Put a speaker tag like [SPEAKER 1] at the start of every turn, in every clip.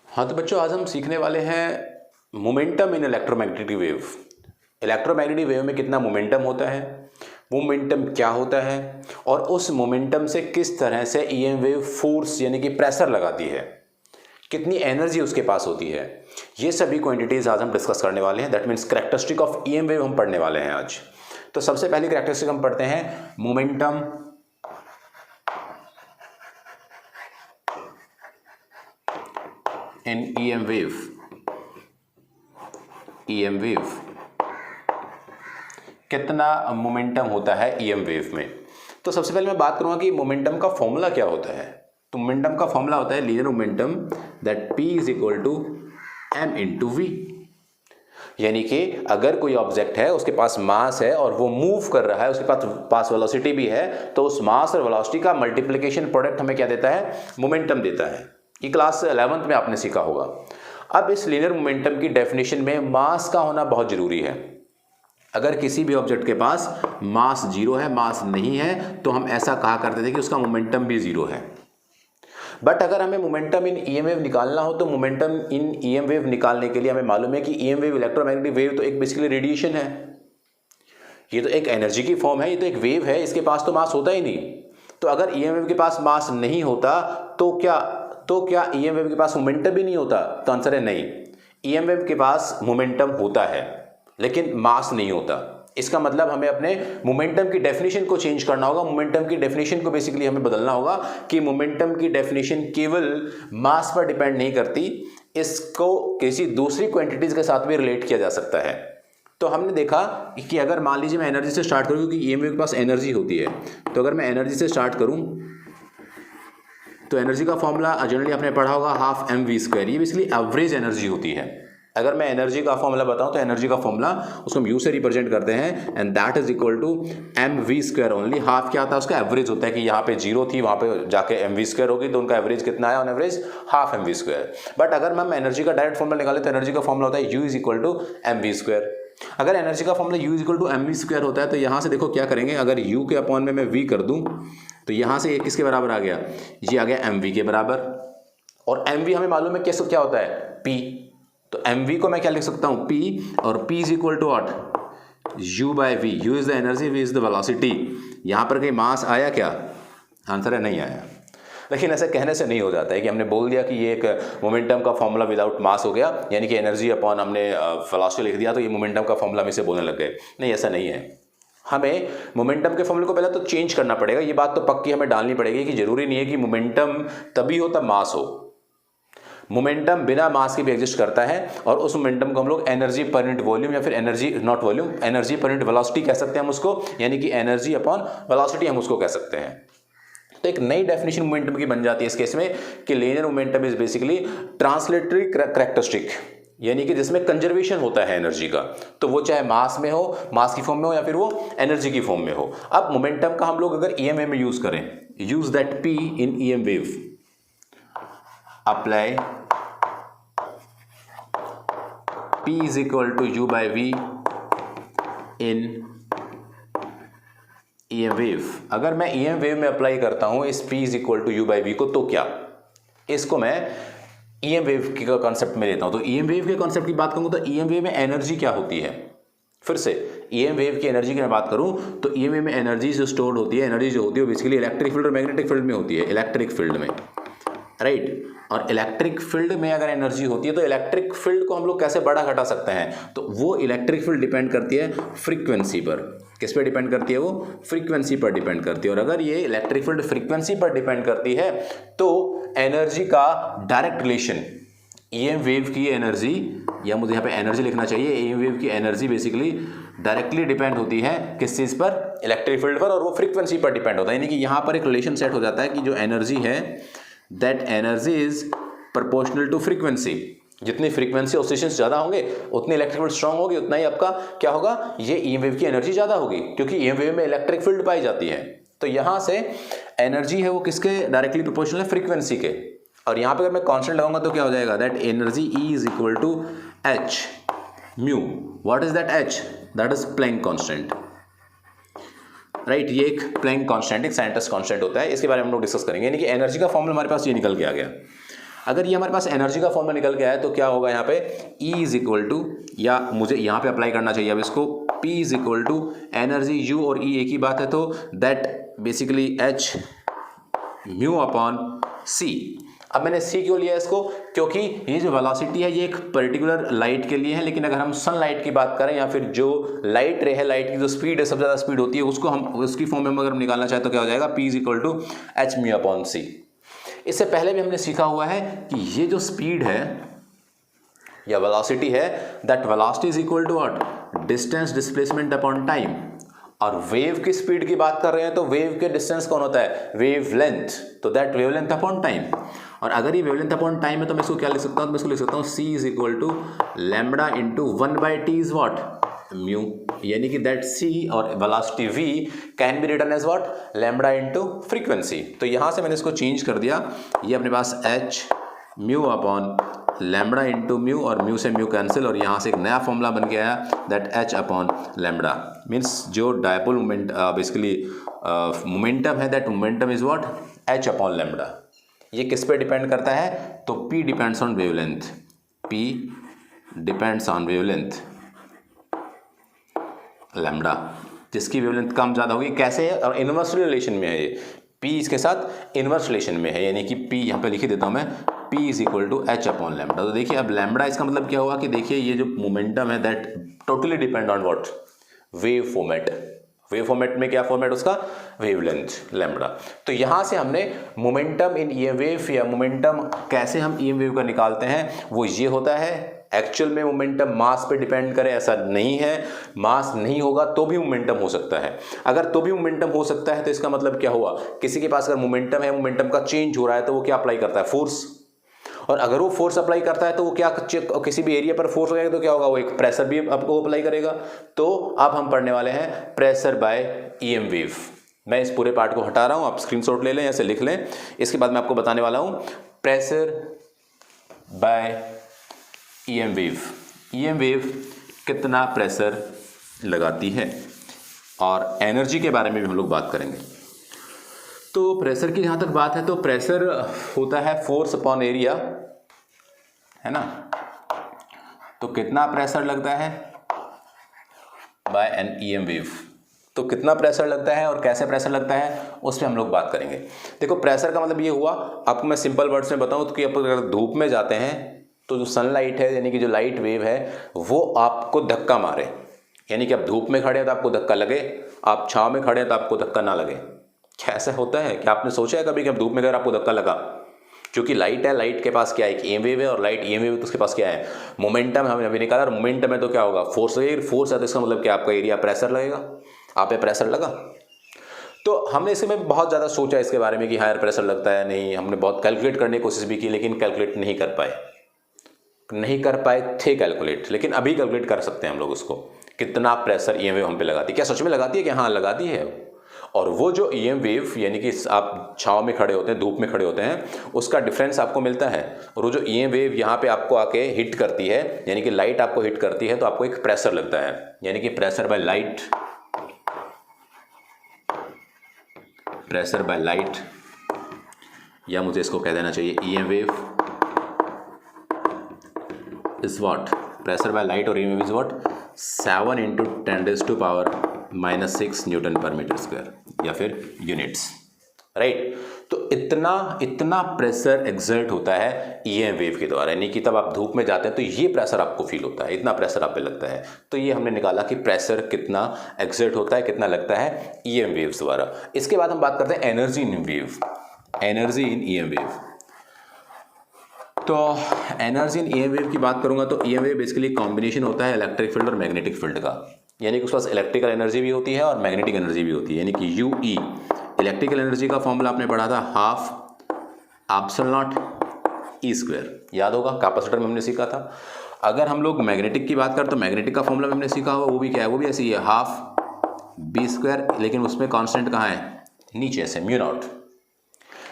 [SPEAKER 1] हाँ तो बच्चों, आज हम सीखने वाले हैं मोमेंटम इन इलेक्ट्रोमैग्नेटिक वेव। इलेक्ट्रोमैग्नेटिक वेव में कितना मोमेंटम होता है, मोमेंटम क्या होता है, और उस मोमेंटम से किस तरह से ईएम वेव फोर्स यानी कि प्रेशर लगाती है, कितनी एनर्जी उसके पास होती है। ये सभी क्वांटिटीज आज हम डिस्कस करने वाले हैं। That means characteristic of EM wave हम पढ़ने वाले हैं आज। तो सबसे पहली कैरेक्टरिस्टिक हम पढ़ते हैं मोमेंटम इन ईएम वेव। ईएम वेव, कितना मोमेंटम होता है ईएम वेव में। तो सबसे पहले मैं बात करूंगा कि मोमेंटम का फॉर्मूला क्या होता है। तो मोमेंटम का फॉर्मूला होता है linear momentum that p is equal to m into v. यानी कि अगर कोई ऑब्जेक्ट है, उसके पास मास है और वो मूव कर रहा है, उसके पास वेलोसिटी भी है, तो उस मास और वेलोसिटी का मल्टीप्लिकेशन प्रोडक्ट हमें क्या देता है, मोमेंटम देता है। ये क्लास 11th में आपने सीखा होगा। अब इस लीनियर मोमेंटम की डेफिनेशन में मास का होना बहुत जरूरी है। अगर किसी भी ऑब्जेक्ट के पास मास जीरो है, मास नहीं है, तो हम ऐसा कहा करते थे कि उसका मोमेंटम भी जीरो है। बट अगर हमें मोमेंटम इन ईएम वेव निकालना हो, तो मोमेंटम इन ईएम वेव निकालने के लिए हमें मालूम है कि ईएम वेव, इलेक्ट्रोमैग्नेटिक वेव, तो एक बेसिकली रेडिएशन है। ये तो एक एनर्जी की फॉर्म है, ये तो एक वेव है, इसके पास तो मास होता ही नहीं। तो अगर ईएम वेव के पास मास नहीं होता तो क्या ईएम वेव के पास मोमेंटम भी नहीं होता? तो आंसर है नहीं। ईएम वेव के पास मोमेंटम होता है लेकिन मास नहीं होता। इसका मतलब हमें अपने मोमेंटम की डेफिनेशन को चेंज करना होगा। मोमेंटम की डेफिनेशन को बेसिकली हमें बदलना होगा कि मोमेंटम की डेफिनेशन केवल मास पर डिपेंड नहीं करती, इसको किसी दूसरी क्वांटिटीज के साथ भी रिलेट किया जा सकता है। तो हमने देखा कि अगर मान लीजिए मैं एनर्जी से स्टार्ट करूं, क्योंकि ईएमएफ के पास एनर्जी होती है, तो अगर मैं एनर्जी से स्टार्ट करूं तो एनर्जी का फॉर्मूला जनरली आपने पढ़ा होगा हाफ एम वी स्क्वायर। ये बेसिकली एवरेज एनर्जी होती है। अगर मैं एनर्जी का फॉर्मूला बताऊं तो एनर्जी का फॉर्मूला उसको हम यू से रिप्रेजेंट करते हैं, and that is equal to m v square only. Half क्या होता है, उसका एवरेज होता है कि यहाँ पे जीरो थी, वहाँ पे जाके एम वी स्क्वायर होगी, तो उनका एवरेज कितना है on average, half m v square. But अगर हम एनर्जी का डायरेक्ट फॉर्मूला निकाले तो एनर्जी का फॉर्मूला होता है u is equal to m v square. अगर एनर्जी का formula u is equal to m v square होता है तो यहाँ से देखो क्या करेंगे, अगर यू के अपॉन में मैं वी कर दूँ तो यहाँ से ये किसके बराबर आ गया, ये आ गया एम वी के बराबर। और एम वी हमें मालूम है कैसे क्या होता है, पी। तो एम वी को मैं क्या लिख सकता हूँ, पी, और p is equal to what, u by v. U is the energy, v is the velocity. यहाँ पर कहीं मास आया क्या? आंसर है नहीं आया। लेकिन ऐसे कहने से नहीं हो जाता है कि हमने बोल दिया कि ये एक मोमेंटम का फॉर्मूला विदाउट मास हो गया, यानी कि एनर्जी अपॉन हमने वेलोसिटी लिख दिया तो ये मोमेंटम का फॉर्मूला में से बोलने लग गए। नहीं, ऐसा नहीं है। हमें मोमेंटम के फॉर्मूले को पहले तो चेंज करना पड़ेगा। ये बात तो पक्की हमें डालनी पड़ेगी कि जरूरी नहीं है कि मोमेंटम तभी हो तब मास हो। मोमेंटम बिना मास के भी एग्जिस्ट करता है, और उस मोमेंटम को हम लोग एनर्जी पर यूनिट वॉल्यूम या फिर energy not volume, energy per unit velocity कह सकते हैं हम उसको, यानी कि एनर्जी अपॉन वेलोसिटी हम उसको कह सकते हैं। तो एक नई डेफिनेशन मोमेंटम की बन जाती है इस केस में कि linear momentum is basically translatory characteristic, यानी कि जिसमें कंजर्वेशन होता है एनर्जी का, तो वो चाहे मास में हो, मास की फॉर्म में हो, या फिर वो एनर्जी की फॉर्म में हो। अब मोमेंटम का हम लोग अगर ईएम में यूज करें, use that P in EM wave, apply P is equal to U by V in EM wave। अगर मैं EM wave में अप्लाई करता हूं इस P is equal to U by V को, तो क्या इसको मैं EM wave के कॉन्सेप्ट में लेता हूं। तो EM wave के कॉन्सेप्ट की बात करूं तो EM wave में एनर्जी क्या होती है, फिर से EM wave की एनर्जी की मैं बात करूं तो EM wave में एनर्जी जो स्टोर्ड होती है, एनर्जी जो होती है वो बेसिकली इलेक्ट्रिक फील्ड और मैग्नेटिक फील्ड में होती है। इलेक्ट्रिक फील्ड में, राइट। और इलेक्ट्रिक फील्ड में अगर एनर्जी होती है तो इलेक्ट्रिक फील्ड को हम लोग कैसे बढ़ा घटा सकते हैं, तो वो इलेक्ट्रिक फील्ड डिपेंड करती है फ्रीक्वेंसी पर। किस पे डिपेंड करती है वो? फ्रीक्वेंसी पर डिपेंड करती है। और अगर ये इलेक्ट्रिक फील्ड फ्रीक्वेंसी पर डिपेंड करती है तो एनर्जी का डायरेक्ट रिलेशन ईएम वेव की एनर्जी, या मुझे यहाँ पे एनर्जी लिखना चाहिए, ईएम वेव की एनर्जी बेसिकली डायरेक्टली डिपेंड होती है किस चीज़ पर? इलेक्ट्रिक फील्ड पर, और वो फ्रीक्वेंसी पर डिपेंड होता है। यानी कि यहाँ पर एक रिलेशन सेट हो जाता है कि जो एनर्जी है that energy is proportional to frequency. जितनी फ्रीक्वेंसी ऑसिलेशंस ज़्यादा होंगे उतनी इलेक्ट्रिक फील्ड स्ट्रांग होगी, उतना ही आपका क्या होगा, ये ईएम वेव की एनर्जी ज़्यादा होगी, क्योंकि ईएम वेव में इलेक्ट्रिक फील्ड पाई जाती है। तो यहाँ से एनर्जी है वो किसके डायरेक्टली प्रोपोर्शनल है? फ्रीक्वेंसी के। और यहाँ पे अगर मैं कांस्टेंट लगाऊंगा तो क्या हो जाएगा, that energy e is equal to h mu. What is that h? That is Planck constant, right. ये एक प्लैंक कांस्टेंट, एक साइंटिस्ट कांस्टेंट होता है, इसके बारे में हम लोग डिस्कस करेंगे। यानी कि एनर्जी का फॉर्मूला हमारे पास ये निकल के आ गया। अगर ये हमारे पास एनर्जी का फॉर्मूला निकल के आया तो क्या होगा यहाँ पे E इज इक्वल टू, या मुझे यहाँ पे अप्लाई करना चाहिए अब इसको, P is equal to energy U और E एक ही बात है, तो that basically H mu upon C। अब मैंने C क्यों लिया इसको, क्योंकि ये जो वेलोसिटी है ये एक पर्टिकुलर लाइट के लिए है, लेकिन अगर हम सनलाइट की बात करें या फिर जो लाइट रे है, लाइट की जो स्पीड है, सबसे ज़्यादा स्पीड होती है, उसको हम उसकी फॉर्म में अगर हम निकालना चाहें तो क्या हो जाएगा, P is equal to h mu upon C। इससे पहले भी हमने सीखा हुआ है कि ये जो स्पीड है या वेलोसिटी है, that velocity is equal to what, distance displacement upon time. और वेव की स्पीड की बात कर रहे हैं तो वेव के डिस्टेंस कौन होता है, वेव लेंथ, तो that wave length upon time. और अगर ये वेव लेंथ अपॉन टाइम है तो मैं इसको क्या लिख सकता हूँ, मैं इसको लिख सकता हूँ C is equal to lambda into 1/T is what, mu, यानी कि दैट C और velocity V can be written as what, lambda into frequency. तो यहाँ से मैंने इसको चेंज कर दिया, ये अपने पास H mu upon lambda into mu, और म्यू से म्यू कैंसिल, और यहाँ से एक नया फॉर्मूला बन गया है that H upon lambda. Means जो डायपोल मोमेंट बेसिकली मोमेंटम है, that momentum is what, H upon lambda. ये किस पे डिपेंड करता है, तो P depends on wavelength, P depends on wavelength lambda, जिसकी वेवलेंथ कम ज़्यादा होगी। कैसे है, और इनवर्स रिलेशन में है ये, P इसके साथ इनवर्स रिलेशन में है, यानी कि P यहाँ पे लिख देता हूँ मैं, P is equal to H upon lambda. तो देखिए अब लैम्बडा इसका मतलब क्या हुआ कि देखिए ये जो मोमेंटम है that totally depend on what, wave format. Wave format में क्या फॉर्मेट उसका, वेवलेंथ लैम्बडा। तो यहाँ से हमने मोमेंटम इन EM वेव, या मोमेंटम कैसे हम EM वेव का निकालते हैं, वो ये होता है। एक्चुअल में मोमेंटम मास पे डिपेंड करे ऐसा नहीं है, मास नहीं होगा तो भी मोमेंटम हो सकता है। अगर तो भी मोमेंटम हो सकता है तो इसका मतलब क्या हुआ, किसी के पास अगर मोमेंटम है, मोमेंटम का चेंज हो रहा है, तो वो क्या अप्लाई करता है, फोर्स। और अगर वो फोर्स अप्लाई करता है तो वो क्या, किसी भी एरिया पर फोर्स लगेगा तो क्या होगा, वो एक प्रेशर भी आपको अप्लाई करेगा। तो अब हम पढ़ने वाले हैं प्रेशर बाय EM वेव। मैं इस पूरे पार्ट को हटा रहा हूँ, आप स्क्रीनशॉट ले लें, ऐसे लिख लें। इसके बाद मैं आपको बताने वाला हूँ pressure by EM wave. EM wave कितना प्रेशर लगाती है, और एनर्जी के बारे में भी हम लोग बात करेंगे। तो प्रेशर की जहाँ तक बात है तो प्रेशर होता है फोर्स अपॉन एरिया, है ना। तो कितना प्रेशर लगता है बाय एन EM वेव, तो कितना प्रेशर लगता है और कैसे प्रेशर लगता है उस पर हम लोग बात करेंगे। देखो प्रेशर का मतलब ये हुआ, आपको मैं सिंपल वर्ड्स में बताऊँ तो कि आप अगर धूप में जाते हैं तो जो सनलाइट है, यानी कि जो लाइट वेव है, वो आपको धक्का मारे, यानी कि आप धूप में खड़े हैं तो आपको धक्का लगे, आप छाँव में खड़े हैं तो आपको धक्का ना लगे। क्या ऐसा होता है, क्या आपने सोचा है कभी कि आप धूप में अगर आपको धक्का लगा, क्योंकि लाइट है, लाइट के पास क्या है, एक EM वेव है, और लाइट EM वेव तो उसके पास क्या है, मोमेंटम है, हमने अभी निकाला। और मोमेंटम है तो क्या होगा, फोर्स लगेगी, फोर्स है तो इसका मतलब क्या, आपका एरिया प्रेशर लगेगा, आप पे प्रेशर लगा। तो हमने इसमें बहुत ज़्यादा सोचा इसके बारे में कि हायर प्रेशर लगता है, नहीं, हमने बहुत कैलकुलेट करने की कोशिश भी की, लेकिन कैलकुलेट नहीं कर पाए थे कैलकुलेट, लेकिन अभी कैलकुलेट कर सकते हैं हम लोग उसको, कितना प्रेशर EM वेव हम पे लगाती है। क्या सच में लगाती है, कि हाँ लगाती है। और वो जो EM वेव, यानी कि आप छाँव में खड़े होते हैं, धूप में खड़े होते हैं, उसका डिफरेंस आपको मिलता है। और वो जो EM वेव यहाँ पे आपको आके हिट करती है, यानी कि लाइट आपको हिट करती है, तो आपको एक प्रेशर लगता है, यानी कि pressure by light, pressure by light, या मुझे इसको कह देना चाहिए EM wave is what, pressure by light और EM wave is what, 7 × 10⁻⁻⁶ Newton पर मीटर स्क्वायर, या फिर यूनिट्स, राइट। तो इतना प्रेशर एक्सर्ट होता है EM वेव के द्वारा, यानी कि तब आप धूप में जाते हैं तो ये प्रेशर आपको फील होता है, इतना प्रेशर आप पे लगता है। तो ये हमने निकाला कि प्रेशर कितना एक्सर्ट होता है, कितना लगता है EM वेव्स द्वारा। इसके बाद हम बात करते हैं energy in wave, energy in EM wave. तो एनर्जी इन EM वेव की बात करूंगा तो EM वेव बेसिकली कॉम्बिनेशन होता है इलेक्ट्रिक फील्ड और मैग्नेटिक फील्ड का, यानी कि उसके पास इलेक्ट्रिकल एनर्जी भी होती है और मैग्नेटिक एनर्जी भी होती है, यानी कि UE। इलेक्ट्रिकल एनर्जी का फॉर्मूला आपने पढ़ा था 12ε0E², याद होगा, कैपेसिटर में हमने सीखा था। अगर हम लोग मैग्नेटिक की बात करें तो मैग्नेटिक का फॉर्मूला हमने सीखा हुआ, वो भी क्या है, वो भी ऐसी है 12B², लेकिन उसमें कांस्टेंट कहाँ है, नीचे से μ0।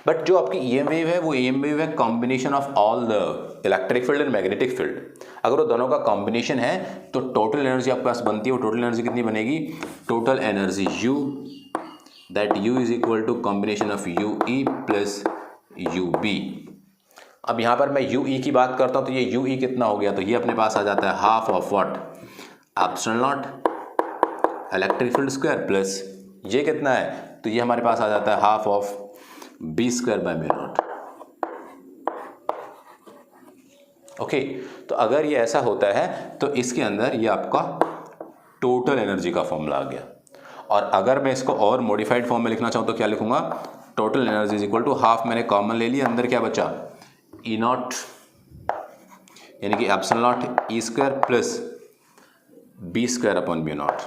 [SPEAKER 1] बट जो आपकी EM वेव है वो EM वेव है combination of all the electric field and magnetic field. अगर वो दोनों का कॉम्बिनेशन है तो टोटल एनर्जी आपके पास बनती है, वो टोटल एनर्जी कितनी बनेगी, total energy U, that U is equal to combination of UE plus UB। अब यहाँ पर मैं यू ई की बात करता हूँ तो ये यू ई कितना हो गया, तो ये अपने पास आ जाता है half of what, epsilon not electric field square plus ये कितना है, तो ये हमारे पास आ जाता है half of b square by mu not. Okay, तो अगर ये ऐसा होता है तो इसके अंदर ये आपका टोटल एनर्जी का फॉर्मूला आ गया। और अगर मैं इसको और मॉडिफाइड फॉर्म में लिखना चाहूँ तो क्या लिखूंगा, total energy is equal to half, मैंने कॉमन ले लिया, अंदर क्या बचा ई नॉट यानी कि epsilon not e square plus b square upon mu not.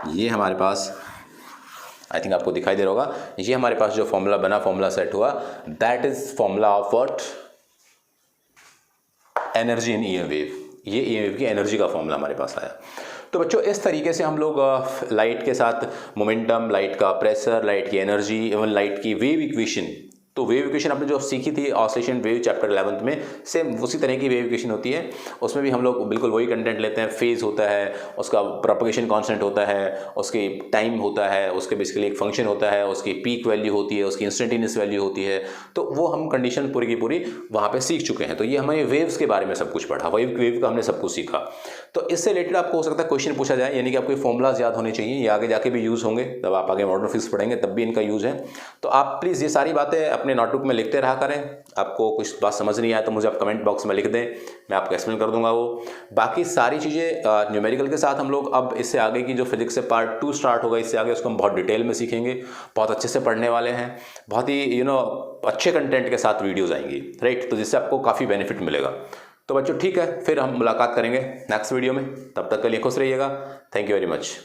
[SPEAKER 1] ये हमारे पास आई थिंक आपको दिखाई दे रहा होगा, ये हमारे पास जो फॉर्मूला बना, फॉर्मूला सेट हुआ, that is formula of what, energy in EM wave. ये ईएम वेव की एनर्जी का फॉर्मूला हमारे पास आया। तो बच्चों इस तरीके से हम लोग लाइट के साथ मोमेंटम, लाइट का प्रेशर, लाइट की एनर्जी, इवन लाइट की वेव इक्वेशन, तो वेव इक्वेशन आपने जो सीखी थी ऑसिलेशन वेव चैप्टर 11th में, सेम उसी तरह की वेव इक्वेशन होती है। उसमें भी हम लोग बिल्कुल वही कंटेंट लेते हैं, फेज होता है, उसका प्रोपगेशन कांस्टेंट होता है, उसकी टाइम होता है, उसके बेसिकली एक फंक्शन होता है, उसकी पीक वैल्यू होती है, उसकी इंस्टेंटेनियस वैल्यू होती है, तो वो हम कंडीशन पूरी की पूरी वहाँ पर सीख चुके हैं। तो ये हमें वेव्स के बारे में सब कुछ पढ़ा, वेव का हमने सब कुछ सीखा। तो इससे रिलेटेड आपको हो सकता है क्वेश्चन पूछा जाए, यानी कि आपको फॉर्मूलाज याद होने चाहिए, ये आगे जाके भी यूज़ होंगे, जब आप आगे मॉडर्न फिजिक्स पढ़ेंगे तब भी इनका यूज़ है। तो आप प्लीज़ ये सारी बातें अपने नोटबुक में लिखते रहा करें। आपको कुछ बात समझ नहीं आया तो मुझे आप कमेंट बॉक्स में लिख दें, मैं आपको एक्सप्लेन कर दूंगा वो। बाकी सारी चीज़ें न्यूमेरिकल के साथ हम लोग अब इससे आगे की जो फिजिक्स से पार्ट 2 स्टार्ट होगा, इससे आगे उसको हम बहुत डिटेल में सीखेंगे, बहुत अच्छे से पढ़ने वाले हैं, बहुत ही अच्छे कंटेंट के साथ वीडियोज़ आएंगी, राइट, तो जिससे आपको काफ़ी बेनिफिट मिलेगा। तो बच्चों ठीक है, फिर हम मुलाकात करेंगे नेक्स्ट वीडियो में, तब तक के लिए खुश रहिएगा। Thank you very much.